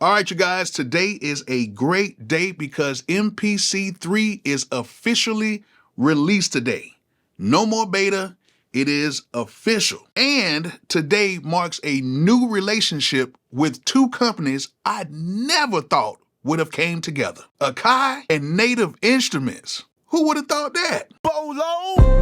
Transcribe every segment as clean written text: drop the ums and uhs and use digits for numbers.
All right, you guys, today is a great day because MPC 3 is officially released today. No more beta, it is official. And today marks a new relationship with two companies I never thought would have came together. Akai and Native Instruments. Who would have thought that? Bolo!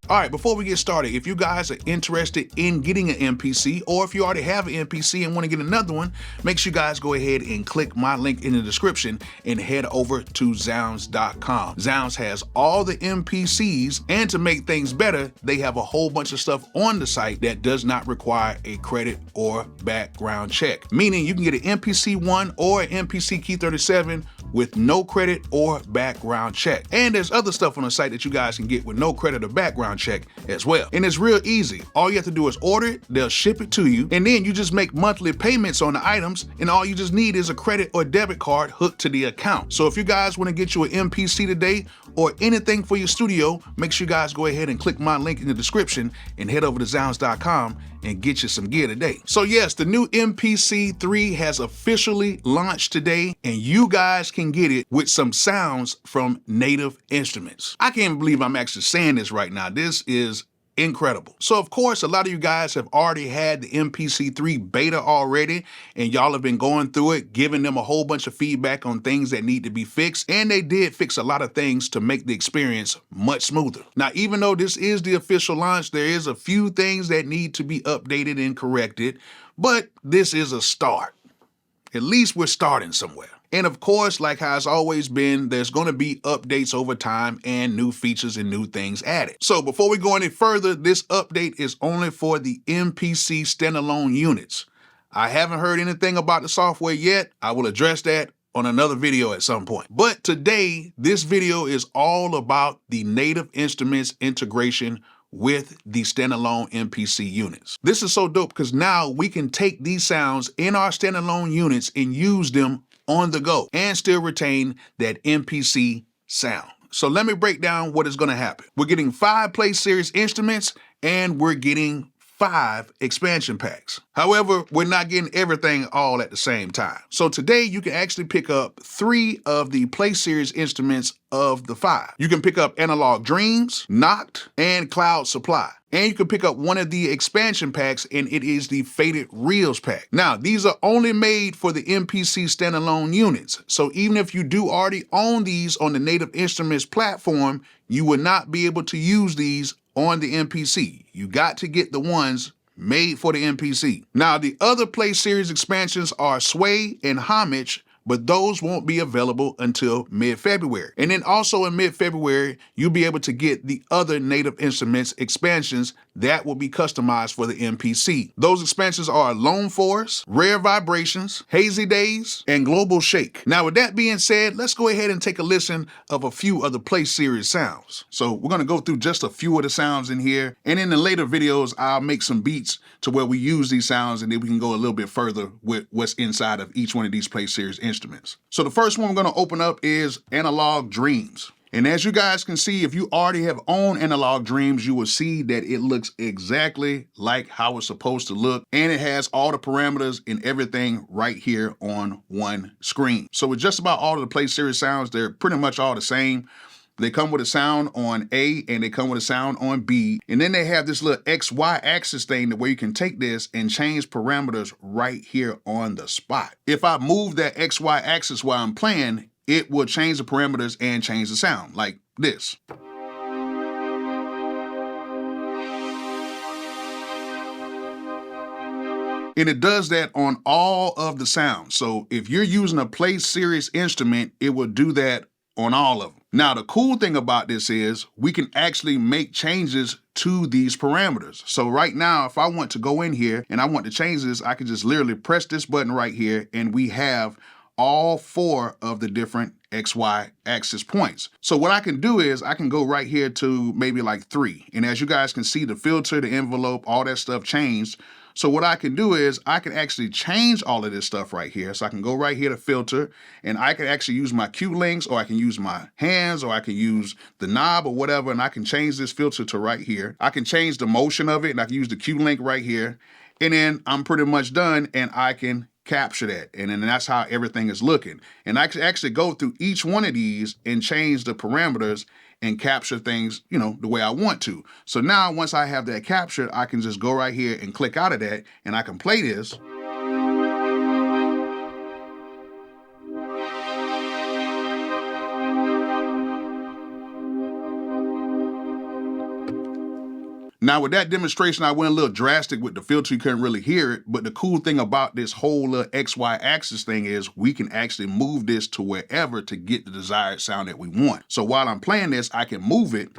All right, before we get started, if you guys are interested in getting an MPC, or if you already have an MPC and want to get another one, make sure you guys go ahead and click my link in the description and head over to Zounds.com. Zounds has all the MPCs, and to make things better, they have a whole bunch of stuff on the site that does not require a credit or background check. Meaning you can get an MPC 1 or an MPC Key 37 with no credit or background check. And there's other stuff on the site that you guys can get with no credit or background check as well. And it's real easy. All you have to do is order it, they'll ship it to you, and then you just make monthly payments on the items, and all you just need is a credit or debit card hooked to the account. So if you guys want to get you an MPC today or anything for your studio, make sure you guys go ahead and click my link in the description and head over to Zounds.com and get you some gear today. So yes, the new MPC 3 has officially launched today, and you guys can get it with some sounds from Native Instruments. I can't even believe I'm actually saying this right now. This is incredible. So of course, a lot of you guys have already had the MPC 3 beta already, and y'all have been going through it, giving them a whole bunch of feedback on things that need to be fixed, and they did fix a lot of things to make the experience much smoother. Now, even though this is the official launch, there is a few things that need to be updated and corrected, but this is a start. At least we're starting somewhere. And of course, like how it's always been, there's going to be updates over time and new features and new things added. So before we go any further, this update is only for the MPC standalone units. I haven't heard anything about the software yet. I will address that on another video at some point. But today, this video is all about the Native Instruments integration with the standalone MPC units. This is so dope because now we can take these sounds in our standalone units and use them on the go and still retain that MPC sound. So let me break down what is going to happen. We're getting 5 Play Series instruments, and we're getting 5 expansion packs. However, we're not getting everything all at the same time. So today you can actually pick up 3 of the Play Series instruments of the 5. You can pick up Analog Dreams, Knocked, and Cloud Supply. And you can pick up one of the expansion packs, and it is the Faded Reels pack. Now, these are only made for the MPC standalone units. So even if you do already own these on the Native Instruments platform, you will not be able to use these on the MPC. You got to get the ones made for the MPC. Now, the other Play Series expansions are Sway and Homage, but those won't be available until mid-February. And then also in mid-February, you'll be able to get the other Native Instruments expansions that will be customized for the MPC. Those expansions are Lone Forest, Rare Vibrations, Hazy Days, and Global Shake. Now, with that being said, let's go ahead and take a listen of a few of the Play Series sounds. So we're gonna go through just a few of the sounds in here, and in the later videos, I'll make some beats to where we use these sounds, and then we can go a little bit further with what's inside of each one of these Play Series instruments. So the first one we're gonna open up is Analog Dreams. And as you guys can see, if you already have owned Analog Dreams, you will see that it looks exactly like how it's supposed to look. And it has all the parameters and everything right here on one screen. So with just about all of the Play Series sounds, they're pretty much all the same. They come with a sound on A and they come with a sound on B. And then they have this little XY axis thing where you can take this and change parameters right here on the spot. If I move that XY axis while I'm playing, it will change the parameters and change the sound like this. And it does that on all of the sounds. So if you're using a Play Series instrument, it will do that on all of them. Now, the cool thing about this is we can actually make changes to these parameters. So right now, if I want to go in here and I want to change this, I can just literally press this button right here, and we have all 4 of the different XY axis points. So what I can do is I can go right here to maybe like 3. And as you guys can see, the filter, the envelope, all that stuff changed. So what I can do is I can actually change all of this stuff right here. So I can go right here to filter, and I can actually use my Q links, or I can use my hands, or I can use the knob or whatever, and I can change this filter to right here. I can change the motion of it, and I can use the Q link right here. And then I'm pretty much done, and I can capture that. And then that's how everything is looking. And I can actually go through each one of these and change the parameters and capture things, you know, the way I want to. So now once I have that captured, I can just go right here and click out of that, and I can play this. Now with that demonstration, I went a little drastic with the filter. You couldn't really hear it, but the cool thing about this whole XY axis thing is we can actually move this to wherever to get the desired sound that we want. So while I'm playing this, I can move it.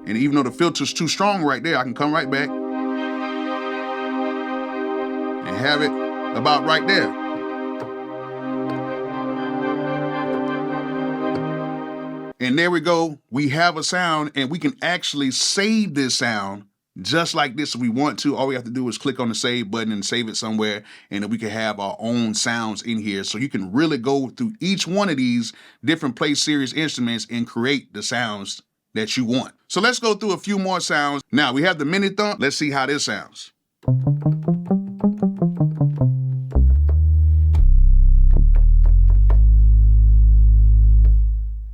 And even though the filter's too strong right there, I can come right back and have it about right there. And there we go. We have a sound, and we can actually save this sound just like this if we want to. All we have to do is click on the save button and save it somewhere, and then we can have our own sounds in here. So you can really go through each one of these different Play Series instruments and create the sounds that you want. So let's go through a few more sounds. Now we have the mini thump. Let's see how this sounds.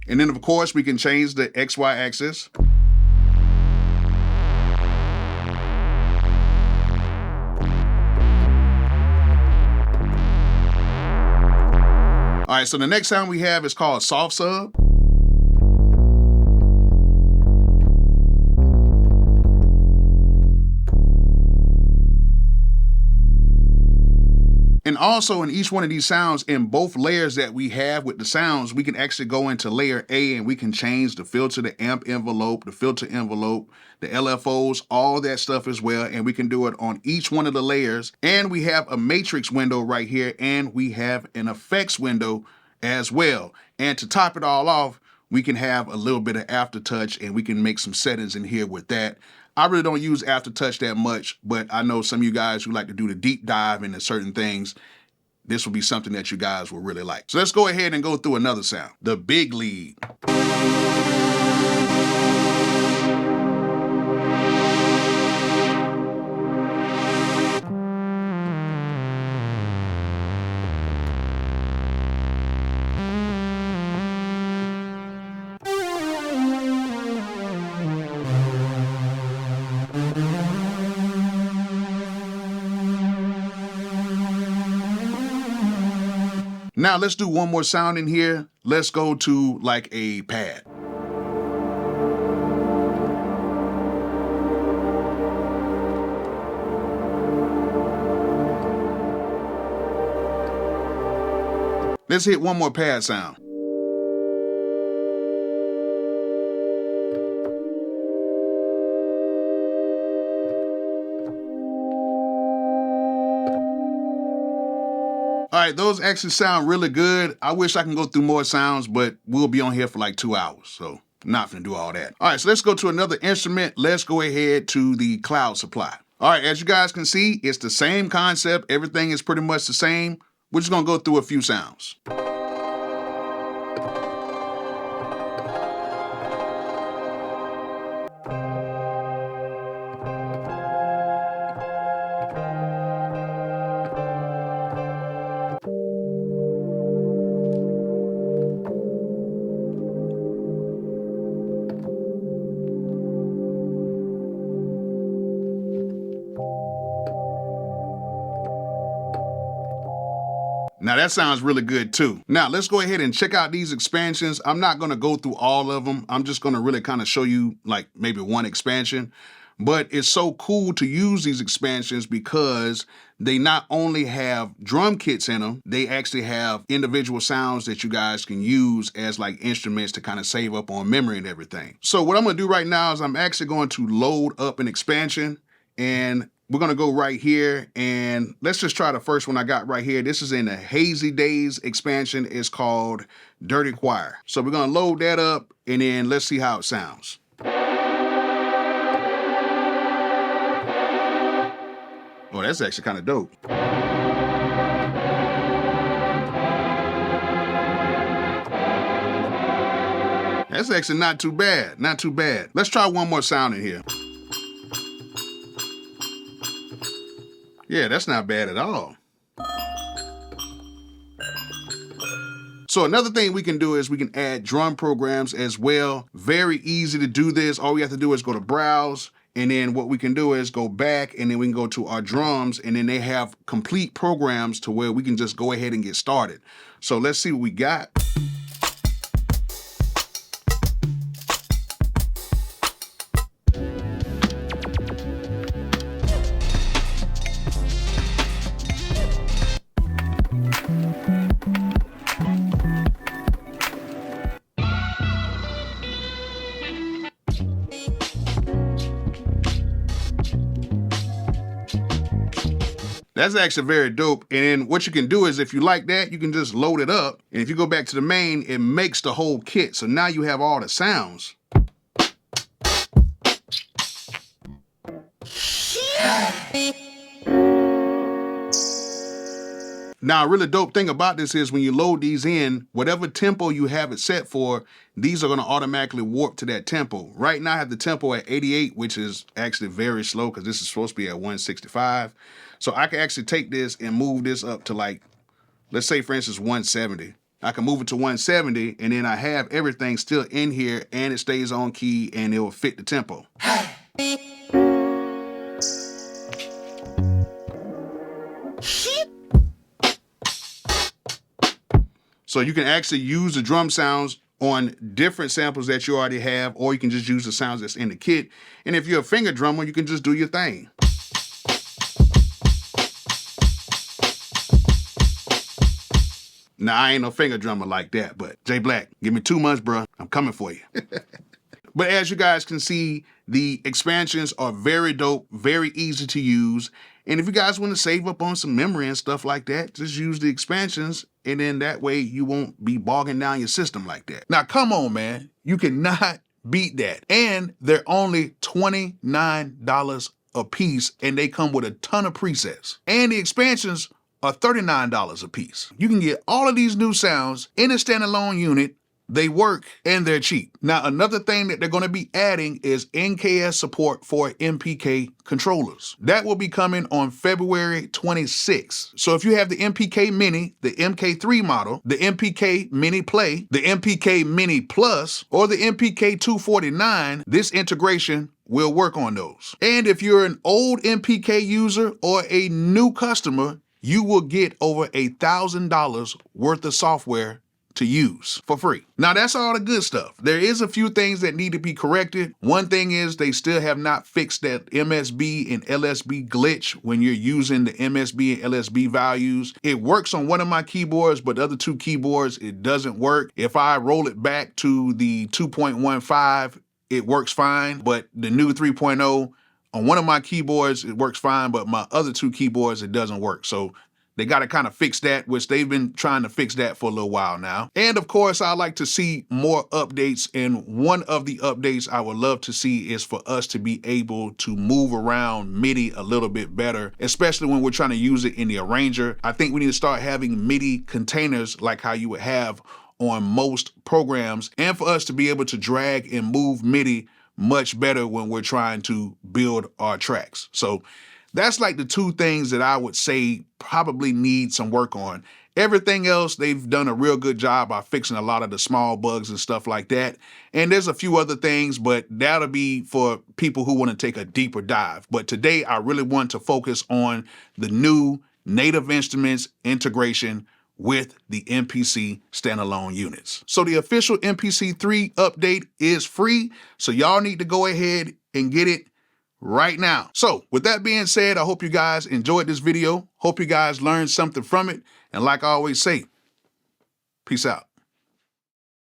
And then, of course, we can change the XY axis. All right, so the next sound we have is called soft sub. And also in each one of these sounds, in both layers that we have with the sounds, we can actually go into layer A and we can change the filter, the amp envelope, the filter envelope, the LFOs, all that stuff as well. And we can do it on each one of the layers. And we have a matrix window right here, and we have an effects window as well. And to top it all off, we can have a little bit of aftertouch, and we can make some settings in here with that. I really don't use aftertouch that much, but I know some of you guys who like to do the deep dive into certain things, this will be something that you guys will really like. So let's go ahead and go through another sound, the big lead. Now let's do one more sound in here. Let's go to like a pad. Let's hit one more pad sound. All right, those actually sound really good. I wish I can go through more sounds, but we'll be on here for like 2 hours, so I'm not gonna do all that. All right, so let's go to another instrument. Let's go ahead to the cloud supply. All right, as you guys can see, it's the same concept. Everything is pretty much the same. We're just gonna go through a few sounds. Now that sounds really good too. Now let's go ahead and check out these expansions. I'm not gonna go through all of them. I'm just gonna really kind of show you like maybe one expansion. But it's so cool to use these expansions because they not only have drum kits in them, they actually have individual sounds that you guys can use as like instruments to kind of save up on memory and everything. So what I'm gonna do right now is I'm actually going to load up an expansion, and we're gonna go right here and let's just try the first one I got right here. This is in the Hazy Days expansion. It's called Dirty Choir. So we're gonna load that up and then let's see how it sounds. Oh, that's actually kind of dope. That's actually not too bad, not too bad. Let's try one more sound in here. Yeah, that's not bad at all. So another thing we can do is we can add drum programs as well. Very easy to do this. All we have to do is go to Browse, and then what we can do is go back and then we can go to our drums, and then they have complete programs to where we can just go ahead and get started. So let's see what we got. That's actually very dope. And then what you can do is if you like that, you can just load it up. And if you go back to the main, it makes the whole kit. So now you have all the sounds. Now, a really dope thing about this is when you load these in, whatever tempo you have it set for, these are gonna automatically warp to that tempo. Right now I have the tempo at 88, which is actually very slow because this is supposed to be at 165. So I can actually take this and move this up to, like, let's say for instance 170. I can move it to 170 and then I have everything still in here and it stays on key and it will fit the tempo. So you can actually use the drum sounds on different samples that you already have, or you can just use the sounds that's in the kit. And if you're a finger drummer, you can just do your thing. Now, I ain't no finger drummer like that, but Jay Black, give me 2 months, bro. I'm coming for you. But as you guys can see, the expansions are very dope, very easy to use. And if you guys want to save up on some memory and stuff like that, just use the expansions, and then that way you won't be bogging down your system like that. Now, come on, man. You cannot beat that. And they're only $29 a piece, and they come with a ton of presets. And the expansions are $39 a piece. You can get all of these new sounds in a standalone unit. They work and they're cheap. Now, another thing that they're going to be adding is NKS support for MPK controllers. That will be coming on February 26th. So if you have the MPK Mini, the MK3 model, the MPK Mini Play, the MPK Mini Plus, or the MPK 249, this integration will work on those. And if you're an old MPK user or a new customer, you will get over $1,000 worth of software to use for free. Now, that's all the good stuff. There is a few things that need to be corrected. One thing is they still have not fixed that MSB and LSB glitch when you're using the MSB and LSB values. It works on one of my keyboards, but the other 2 keyboards, it doesn't work. If I roll it back to the 2.15, it works fine, but the new 3.0, on one of my keyboards, it works fine, but my other 2 keyboards, it doesn't work. So they got to kind of fix that, which they've been trying to fix that for a little while now. And of course, I like to see more updates. And one of the updates I would love to see is for us to be able to move around MIDI a little bit better, especially when we're trying to use it in the arranger. I think we need to start having MIDI containers like how you would have on most programs, and for us to be able to drag and move MIDI much better when we're trying to build our tracks. So that's like the 2 things that I would say probably need some work on. Everything else, they've done a real good job by fixing a lot of the small bugs and stuff like that. And there's a few other things, but that'll be for people who want to take a deeper dive. But today, I really want to focus on the new Native Instruments integration with the MPC standalone units. So the official MPC 3 update is free, so y'all need to go ahead and get it right now. So with that being said, I hope you guys enjoyed this video. Hope you guys learned something from it. And like I always say, peace out.